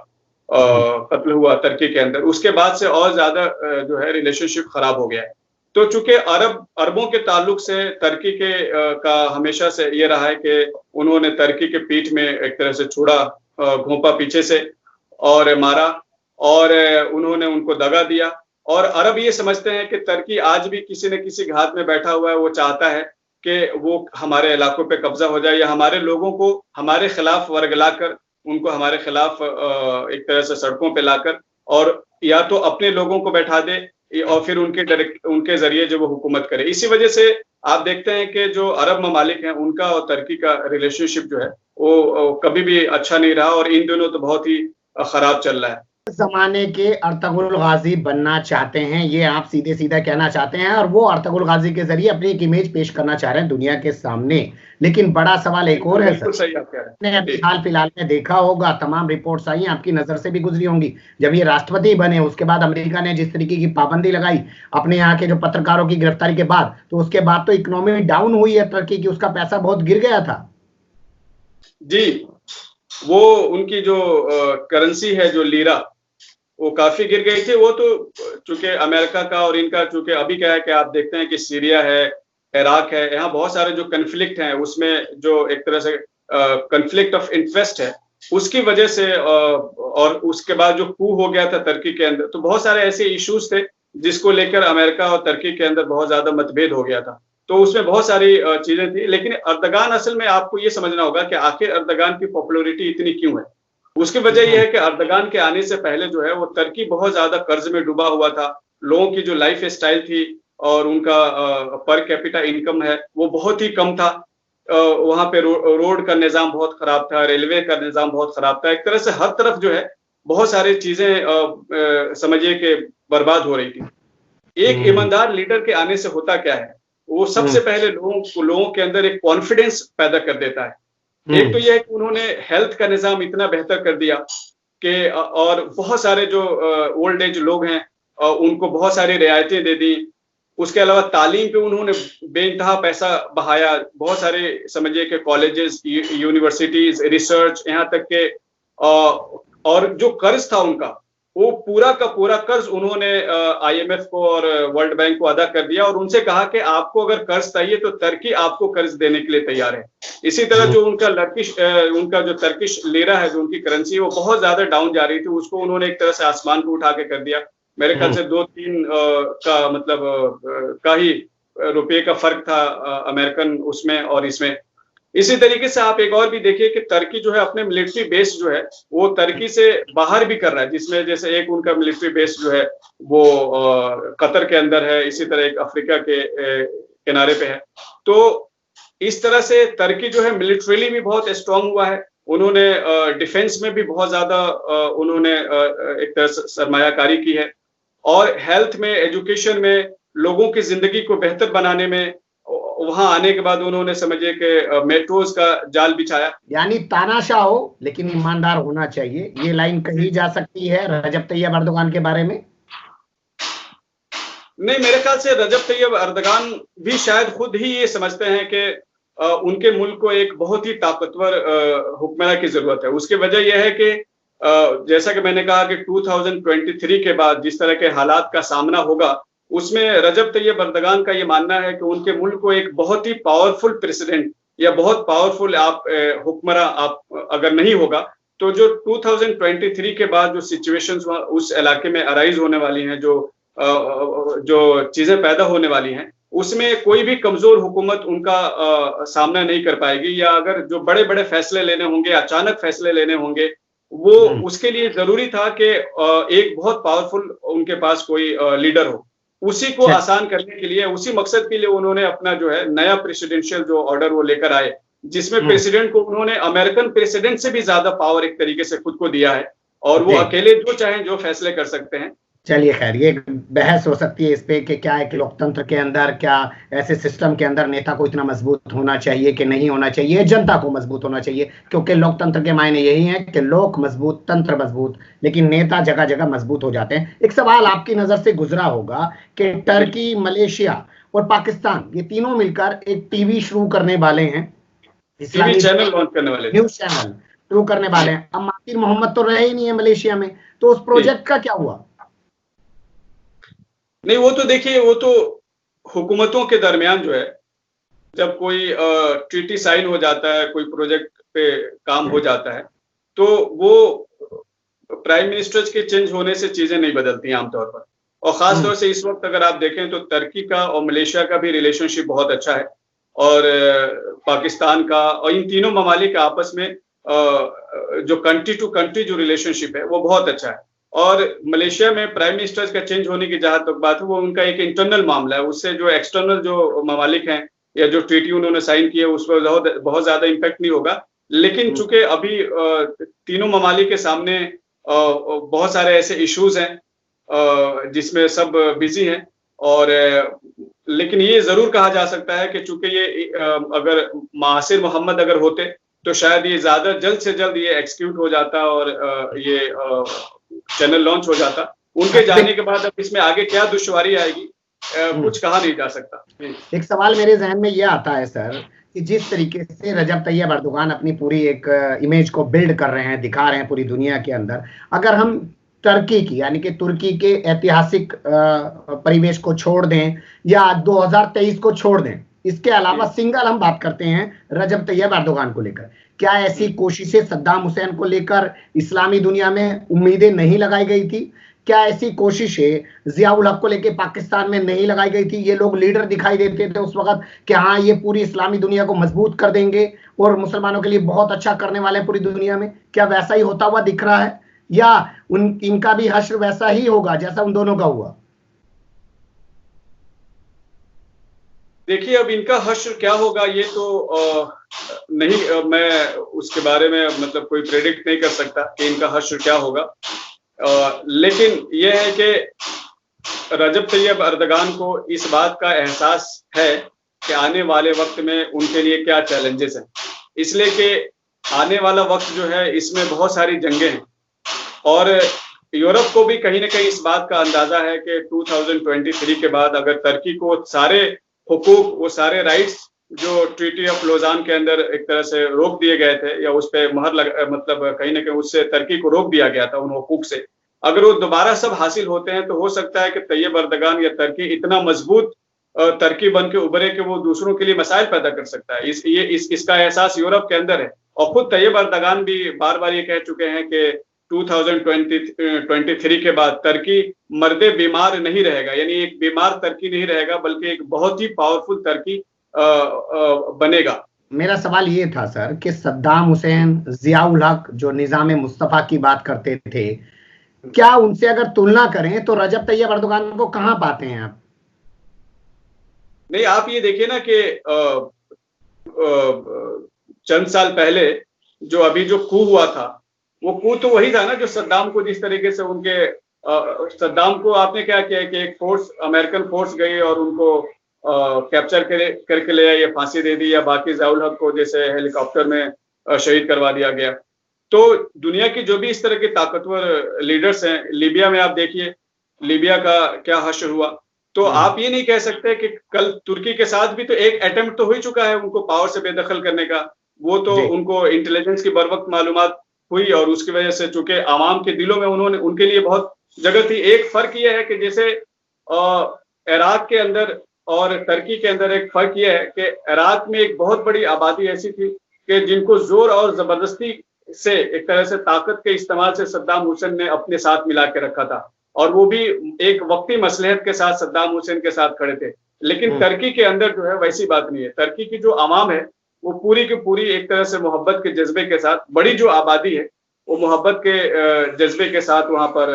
कत्ल हुआ तुर्की के अंदर, उसके बाद से और ज्यादा जो है रिलेशनशिप खराब हो गया है। तो चूंकि अरबों के ताल्लुक से तुर्की के का हमेशा से ये रहा है कि उन्होंने तुर्की के पीठ में एक तरह से छुड़ा, घोंपा पीछे से और मारा, और उन्होंने उनको दगा दिया। और अरब ये समझते हैं कि तुर्की आज भी किसी न किसी घात में बैठा हुआ है, वो चाहता है कि वो हमारे इलाकों पे कब्जा हो जाए या हमारे लोगों को हमारे खिलाफ वर्गलाकर उनको हमारे खिलाफ एक तरह से सड़कों पे लाकर और या तो अपने लोगों को बैठा दे और फिर उनके जरिए जो वो हुकूमत करे। इसी वजह से आप देखते हैं कि जो अरब ममालिक हैं उनका और तुर्की का रिलेशनशिप जो है वो कभी भी अच्छा नहीं रहा और इन दिनों तो बहुत ही खराब चल रहा है। जमाने के अर्तुगरुल गाजी बनना चाहते हैं, ये आप सीधे सीधा कहना चाहते हैं, और वो अर्तुगरुल गाजी के जरिए अपनी एक इमेज पेश करना चाह रहे हैं दुनिया के सामने। लेकिन बड़ा सवाल एक और है सर, आपने अभी हाल फिलहाल में देखा होगा, तमाम रिपोर्ट्स आई, आपकी नजर से भी गुजरी होंगी, जब ये राष्ट्रपति बने उसके बाद अमेरिका ने जिस तरीके की पाबंदी लगाई अपने यहाँ के जो पत्रकारों की गिरफ्तारी के बाद, तो उसके बाद तो इकोनॉमी डाउन हुई है तुर्की की, उसका पैसा बहुत गिर गया था। जी, वो उनकी जो करेंसी है जो लीरा वो काफी गिर गई थी। वो तो चूंकि अमेरिका का और इनका चूंकि अभी क्या है कि आप देखते हैं कि सीरिया है, इराक है, यहाँ बहुत सारे जो कन्फ्लिक्ट हैं उसमें जो एक तरह से कन्फ्लिक्ट ऑफ इंटरेस्ट है उसकी वजह से और उसके बाद जो कू हो गया था तुर्की के अंदर, तो बहुत सारे ऐसे इश्यूज थे जिसको लेकर अमेरिका और तुर्की के अंदर बहुत ज्यादा मतभेद हो गया था। तो उसमें बहुत सारी चीजें थी। लेकिन अर्दगान असल में आपको ये समझना होगा कि आखिर अर्दगान की पॉपुलैरिटी इतनी क्यों है। उसकी वजह यह है कि अर्दगान के आने से पहले जो है वो तुर्की बहुत ज्यादा कर्ज में डूबा हुआ था। लोगों की जो लाइफ स्टाइल थी और उनका पर कैपिटा इनकम है वो बहुत ही कम था। वहां पे रोड का निजाम बहुत खराब था, रेलवे का निजाम बहुत खराब था। एक तरह से हर तरफ जो है बहुत सारी चीजें समझिए कि बर्बाद हो रही थी। एक ईमानदार लीडर के आने से होता क्या है, वो सबसे पहले लोगों के अंदर एक कॉन्फिडेंस पैदा कर देता है। एक तो यह है कि उन्होंने हेल्थ का निजाम इतना बेहतर कर दिया कि और बहुत सारे जो ओल्ड एज लोग हैं उनको बहुत सारी रियायतें दे दी। उसके अलावा तालीम पे उन्होंने बेइंतहा पैसा बहाया। बहुत सारे समझिए कि कॉलेजेस, यूनिवर्सिटीज, रिसर्च, यहाँ तक के और जो कर्ज था उनका वो पूरा का पूरा कर्ज उन्होंने IMF को और वर्ल्ड बैंक को अदा कर दिया और उनसे कहा कि आपको अगर कर्ज चाहिए तो तुर्की आपको कर्ज देने के लिए तैयार है। इसी तरह जो उनका जो तुर्किश लीरा है, जो उनकी करेंसी, वो बहुत ज्यादा डाउन जा रही थी, उसको उन्होंने एक तरह से आसमान को उठा के कर दिया। मेरे ख्याल से 2-3 का मतलब का ही रुपये का फर्क था अमेरिकन उसमें और इसमें। इसी तरीके से आप एक और भी देखिए कि तुर्की जो है अपने मिलिट्री बेस जो है वो तुर्की से बाहर भी कर रहा है, जिसमें जैसे एक उनका मिलिट्री बेस जो है वो कतर के अंदर है, इसी तरह एक अफ्रीका के किनारे पे है। तो इस तरह से तुर्की जो है मिलिट्रीली भी बहुत स्ट्रांग हुआ है। उन्होंने डिफेंस में भी बहुत ज्यादा उन्होंने एक तरह से सरमायाकारी की है और हेल्थ में, एजुकेशन में, लोगों की जिंदगी को बेहतर बनाने में वहां आने के बाद उन्होंने समझिए कि मेट्रोज का जाल बिछाया। यानी तानाशाह हो लेकिन ईमानदार होना चाहिए, ये लाइन कही जा सकती है रजब तैयब अर्दोगान के बारे में? नहीं, मेरे ख्याल से रजब तैयब अर्दोगान भी शायद खुद ही ये समझते हैं कि उनके मुल्क को एक बहुत ही ताकतवर हुक्मरान की जरूरत है। उसकी वजह यह है कि जैसा कि मैंने कहा कि 2023 के बाद जिस तरह के हालात का सामना होगा, उसमें रजब तैयब अर्दगान का ये मानना है कि उनके मुल्क को एक बहुत ही पावरफुल प्रेसिडेंट या बहुत पावरफुल आप हुक्मरान आप अगर नहीं होगा, तो जो 2023 के बाद जो सिचुएशंस उस इलाके में अराइज होने वाली हैं, जो चीजें पैदा होने वाली हैं, उसमें कोई भी कमजोर हुकूमत उनका सामना नहीं कर पाएगी। या अगर जो बड़े बड़े फैसले लेने होंगे, अचानक फैसले लेने होंगे, वो उसके लिए जरूरी था कि एक बहुत पावरफुल उनके पास कोई लीडर हो। उसी को आसान करने के लिए, उसी मकसद के लिए उन्होंने अपना जो है नया प्रेसिडेंशियल जो ऑर्डर वो लेकर आए, जिसमें प्रेसिडेंट को उन्होंने अमेरिकन प्रेसिडेंट से भी ज्यादा पावर एक तरीके से खुद को दिया है, और वो अकेले जो चाहें जो फैसले कर सकते हैं। चलिए खैर, ये बहस हो सकती है इस पे कि क्या एक लोकतंत्र के अंदर, क्या ऐसे सिस्टम के अंदर नेता को इतना मजबूत होना चाहिए कि नहीं होना चाहिए, जनता को मजबूत होना चाहिए, क्योंकि लोकतंत्र के मायने यही है कि लोक मजबूत, तंत्र मजबूत, लेकिन नेता जगह जगह मजबूत हो जाते हैं। एक सवाल आपकी नजर से गुजरा होगा कि टर्की, मलेशिया और पाकिस्तान, ये तीनों मिलकर एक टीवी शुरू करने वाले हैं, टीवी चैनल लॉन्च करने वाले, न्यूज चैनल शुरू करने वाले हैं। अब महातीर मोहम्मद तो रहे ही नहीं है मलेशिया में, तो उस प्रोजेक्ट का क्या हुआ? नहीं, वो तो देखिए, वो तो हुकूमतों के दरमियान जो है, जब कोई ट्रीटी साइन हो जाता है, कोई प्रोजेक्ट पे काम हो जाता है, तो वो प्राइम मिनिस्टर्स के चेंज होने से चीजें नहीं बदलती आमतौर पर। और खास तौर से इस वक्त अगर आप देखें तो टर्की का और मलेशिया का भी रिलेशनशिप बहुत अच्छा है, और पाकिस्तान का, और इन तीनों ममालिक आपस में जो कंट्री टू कंट्री जो रिलेशनशिप है वो बहुत अच्छा है। और मलेशिया में प्राइम मिनिस्टर्स का चेंज होने की जहां तक बात है, वो उनका एक इंटरनल मामला है, उससे जो एक्सटर्नल जो ममालिक हैं या जो ट्रीटी उन्होंने साइन किया उस पर बहुत ज्यादा इम्पैक्ट नहीं होगा। लेकिन चूंकि अभी तीनों ममालिक के सामने बहुत सारे ऐसे इश्यूज हैं जिसमें सब बिजी हैं, और लेकिन ये जरूर कहा जा सकता है कि चूंकि ये अगर महासिर मोहम्मद अगर होते तो शायद ये ज्यादा जल्द से जल्द ये एक्सक्यूट हो जाता और ये चैनल लॉन्च हो जाता। उनके जाने के बाद अब इसमें आगे क्या दुश्वारी आएगी कुछ कहा नहीं जा सकता। एक सवाल मेरे जहन में ये आता है सर, कि जिस तरीके से रजब तैयब अर्दोगान अपनी पूरी एक इमेज को बिल्ड कर रहे हैं, दिखा रहे हैं पूरी दुनिया के अंदर, अगर हम टर्की की यानी कि तुर्की के ऐतिहासिक परिवेश को छोड़ दें या 2023 को छोड़ दें, इसके अलावा सिंगल हम बात करते हैं रजब तैयब अर्दोगान को लेकर, क्या ऐसी कोशिशें सद्दाम हुसैन को लेकर इस्लामी दुनिया में उम्मीदें नहीं लगाई गई थी? क्या ऐसी कोशिशें जियाउल हक को लेकर पाकिस्तान में नहीं लगाई गई थी? ये लोग लीडर दिखाई देते थे उस वक्त कि हाँ, ये पूरी इस्लामी दुनिया को मजबूत कर देंगे और मुसलमानों के लिए बहुत अच्छा करने वाले हैं पूरी दुनिया में। क्या वैसा ही होता हुआ दिख रहा है, या इनका भी हश्र वैसा ही होगा जैसा उन दोनों का हुआ? देखिए, अब इनका हश्र क्या होगा ये तो नहीं, मैं उसके बारे में मतलब कोई प्रेडिक्ट नहीं कर सकता कि इनका हश्र क्या होगा। लेकिन यह है कि रजब तैयब अर्दगान को इस बात का एहसास है कि आने वाले वक्त में उनके लिए क्या चैलेंजेस हैं, इसलिए कि आने वाला वक्त जो है इसमें बहुत सारी जंगें हैं, और यूरोप को भी कहीं ना कहीं इस बात का अंदाजा है कि 2023 के बाद अगर टर्की को सारे हुकूक, वो सारे राइट्स जो ट्रीटी ऑफ लोजान के अंदर एक तरह से रोक दिए गए थे या उस पर मतलब कहीं ना कहीं उससे टर्की को रोक दिया गया था उन हुकूक से, अगर वो दोबारा सब हासिल होते हैं तो हो सकता है कि तैयब अर्दगान या टर्की इतना मजबूत टर्की बन के उभरे कि वो दूसरों के लिए मसाइल पैदा कर सकता है। इसका एहसास यूरोप के अंदर है, और खुद तैयब अर्दगान भी बार बार ये कह चुके हैं कि 2023 के बाद टर्की मर्दे बीमार नहीं रहेगा, यानी एक बीमार टर्की नहीं रहेगा बल्कि एक बहुत ही पावरफुल टर्की बनेगा। मेरा सवाल ये था सर कि सद्दाम हुसैन, जियाउल हक जो निजाम मुस्तफा की बात करते थे, क्या उनसे अगर तुलना करें तो रजब तैयब अर्दोगान को कहां पाते हैं आप? नहीं, आप ये देखिए ना कि चंद साल पहले जो अभी जो कू हुआ था, वो कू तो वही था ना जो सद्दाम को जिस तरीके से उनके सद्दाम को आपने क्या किया कि एक फोर्स, अमेरिकन फोर्स गई और उनको कैप्चर करके ले आई या फांसी दे दी, या बाकी जियाउल हक को जैसे हेलीकॉप्टर में शहीद करवा दिया गया। तो दुनिया की जो भी इस तरह के ताकतवर लीडर्स हैं, लीबिया में आप देखिए लीबिया का क्या हश्र हुआ, तो आप ये नहीं कह सकते कि कल तुर्की के साथ भी तो एक अटेम्प्ट तो हो ही चुका है उनको पावर से बेदखल करने का। वो तो उनको इंटेलिजेंस की बर वक्त मालूमात हुई और उसकी वजह से चूंकि आवाम के दिलों में उन्होंने उनके लिए बहुत जगह थी। एक फर्क यह है कि जैसे इराक के अंदर और टर्की के अंदर एक फर्क यह है कि इराक में एक बहुत बड़ी आबादी ऐसी थी कि जिनको जोर और जबरदस्ती से एक तरह से ताकत के इस्तेमाल से सद्दाम हुसैन ने अपने साथ मिला के रखा था, और वो भी एक वक्ती मसलहत के साथ सद्दाम हुसैन के साथ खड़े थे। लेकिन टर्की के अंदर जो है वैसी बात नहीं है। टर्की की जो आवाम है वो पूरी की पूरी एक तरह से मोहब्बत के जज्बे के साथ, बड़ी जो आबादी है वो मोहब्बत के जज्बे के साथ वहां पर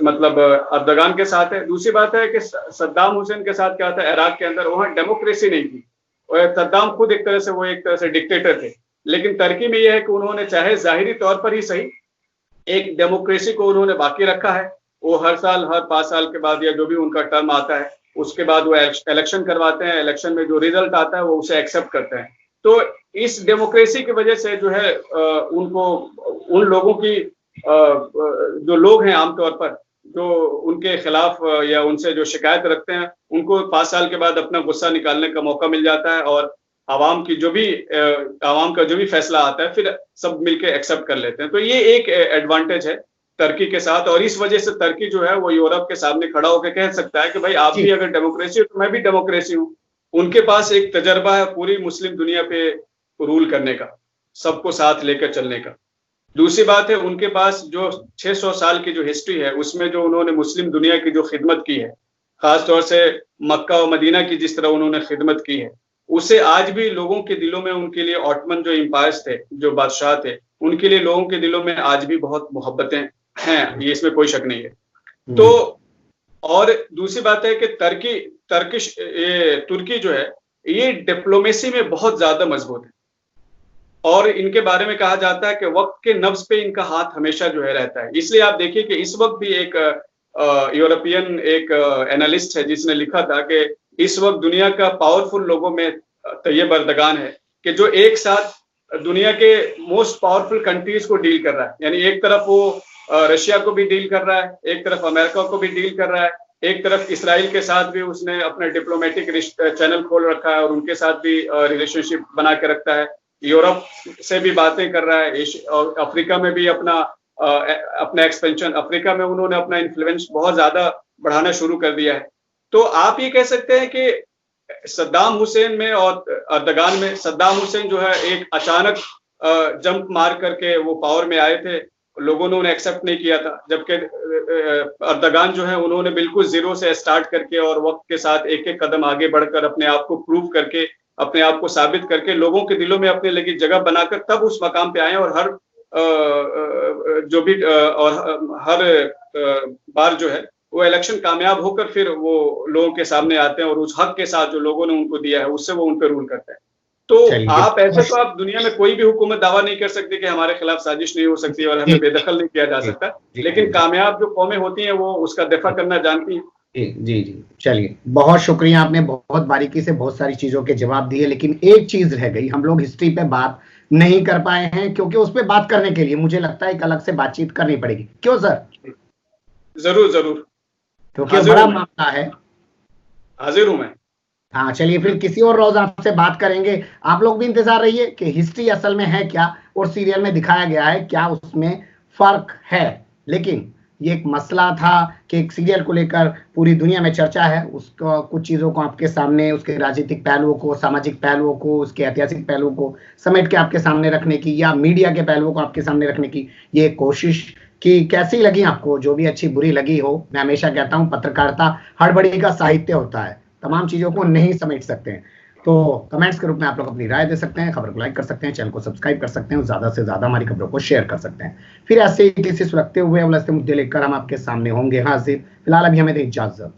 मतलब अर्दगान के साथ है। दूसरी बात है कि सद्दाम हुसैन के साथ क्या था इराक के अंदर, वहां डेमोक्रेसी नहीं थी और सद्दाम खुद एक तरह से डिक्टेटर थे। लेकिन टर्की में यह है कि उन्होंने चाहे जाहिरी तौर पर ही सही एक डेमोक्रेसी को उन्होंने बाकी रखा है। वो हर साल हर 5 साल के बाद या जो भी उनका टर्म आता है उसके बाद वो इलेक्शन करवाते हैं। इलेक्शन में जो रिजल्ट आता है वो उसे एक्सेप्ट करते हैं। तो इस डेमोक्रेसी की वजह से जो है उनको उन लोगों की जो लोग हैं आमतौर पर जो उनके खिलाफ या उनसे जो शिकायत रखते हैं उनको 5 साल के बाद अपना गुस्सा निकालने का मौका मिल जाता है और आवाम का जो भी फैसला आता है फिर सब मिलके एक्सेप्ट कर लेते हैं। तो ये एक एडवांटेज है टर्की के साथ, और इस वजह से टर्की जो है वो यूरोप के सामने खड़ा होकर कह सकता है कि भाई आप भी अगर डेमोक्रेसी हो तो मैं भी डेमोक्रेसी हूँ। उनके पास एक तजर्बा है पूरी मुस्लिम दुनिया पे रूल करने का, सबको साथ लेकर चलने का। दूसरी बात है उनके पास जो 600 साल की जो हिस्ट्री है उसमें जो उन्होंने मुस्लिम दुनिया की जो खिदमत की है, खासतौर से मक्का और मदीना की जिस तरह उन्होंने खिदमत की है, उसे आज भी लोगों के दिलों में उनके लिए ऑटमन जो एम्पायर्स थे, जो बादशाह थे, उनके लिए लोगों के दिलों में आज भी बहुत मोहब्बतें हैं, ये इसमें कोई शक नहीं है। तो और दूसरी बात है कि तुर्की जो है ये डिप्लोमेसी में बहुत ज्यादा मजबूत है और इनके बारे में कहा जाता है कि वक्त के नब्ज पे इनका हाथ हमेशा जो है रहता है। इसलिए आप देखिए कि इस वक्त भी एक यूरोपियन एक एनालिस्ट है जिसने लिखा था कि इस वक्त दुनिया का पावरफुल लोगों में तैयब अर्दगान है कि जो एक साथ दुनिया के मोस्ट पावरफुल कंट्रीज को डील कर रहा है। यानी एक तरफ वो रशिया को भी डील कर रहा है, एक तरफ अमेरिका को भी डील कर रहा है, एक तरफ इसराइल के साथ भी उसने अपना डिप्लोमेटिक चैनल खोल रखा है और उनके साथ भी रिलेशनशिप बना के रखता है, यूरोप से भी बातें कर रहा है, और अफ्रीका में भी अपना एक्सपेंशन, अफ्रीका में उन्होंने अपना इन्फ्लुएंस बहुत ज्यादा बढ़ाना शुरू कर दिया है। तो आप ये कह सकते हैं कि सद्दाम हुसैन में और अर्दगान में, सद्दाम हुसैन जो है एक अचानक जंप मार करके वो पावर में आए थे, लोगों ने उन्हें एक्सेप्ट नहीं किया था, जबकि अर्दगान जो है उन्होंने बिल्कुल जीरो से स्टार्ट करके और वक्त के साथ एक एक कदम आगे बढ़कर अपने आप को प्रूव करके, अपने आप को साबित करके लोगों के दिलों में अपने लगी जगह बनाकर तब उस मकाम पे आए और हर बार जो है वो इलेक्शन कामयाब होकर फिर वो लोगों के सामने आते हैं और उस हक के साथ जो लोगों ने उनको दिया है उससे वो उन पर रूल करते हैं। तो आप ऐसे तो आप दुनिया में कोई भी हुकूमत दावा नहीं कर सकते कि हमारे खिलाफ साजिश नहीं हो सकती और हमें बेदखल नहीं किया जा सकता, लेकिन कामयाब जो कौमें होती हैं वो उसका दफा करना जानती हैं। जी, चलिए, बहुत शुक्रिया, आपने बहुत बारीकी से बहुत सारी चीजों के जवाब दिए, लेकिन एक चीज रह गई, हम लोग हिस्ट्री पे बात नहीं कर पाए हैं क्योंकि उस पर बात करने के लिए मुझे लगता है एक अलग से बातचीत करनी पड़ेगी। क्यों सर? जरूर, क्योंकि बड़ा मामला है। हाजिर हूं मैं। हाँ, चलिए फिर किसी और रोज आपसे बात करेंगे। आप लोग भी इंतजार रहिए कि हिस्ट्री असल में है क्या और सीरियल में दिखाया गया है क्या, उसमें फर्क है। लेकिन ये एक मसला था कि एक सीरियल को लेकर पूरी दुनिया में चर्चा है, उसको कुछ चीज़ों को आपके सामने, उसके राजनीतिक पहलुओं को, सामाजिक पहलुओं को, उसके ऐतिहासिक पहलुओं को समेट के आपके सामने रखने की या मीडिया के पहलुओं को आपके सामने रखने की ये कोशिश की। कैसी लगी आपको? जो भी अच्छी बुरी लगी हो, मैं हमेशा कहता हूँ पत्रकारिता हड़बड़ी का साहित्य होता है, तमाम चीज़ों को नहीं समेट सकते हैं। तो कमेंट्स के रूप में आप लोग अपनी राय दे सकते हैं, खबर को लाइक कर सकते हैं, चैनल को सब्सक्राइब कर सकते हैं, ज़्यादा से ज़्यादा हमारी खबरों को शेयर कर सकते हैं। फिर ऐसे ही किसी सुलगते हुए उलझते मुद्दे लेकर हम आपके सामने होंगे हाजिर। फिलहाल अभी हमें दें इजाज़त।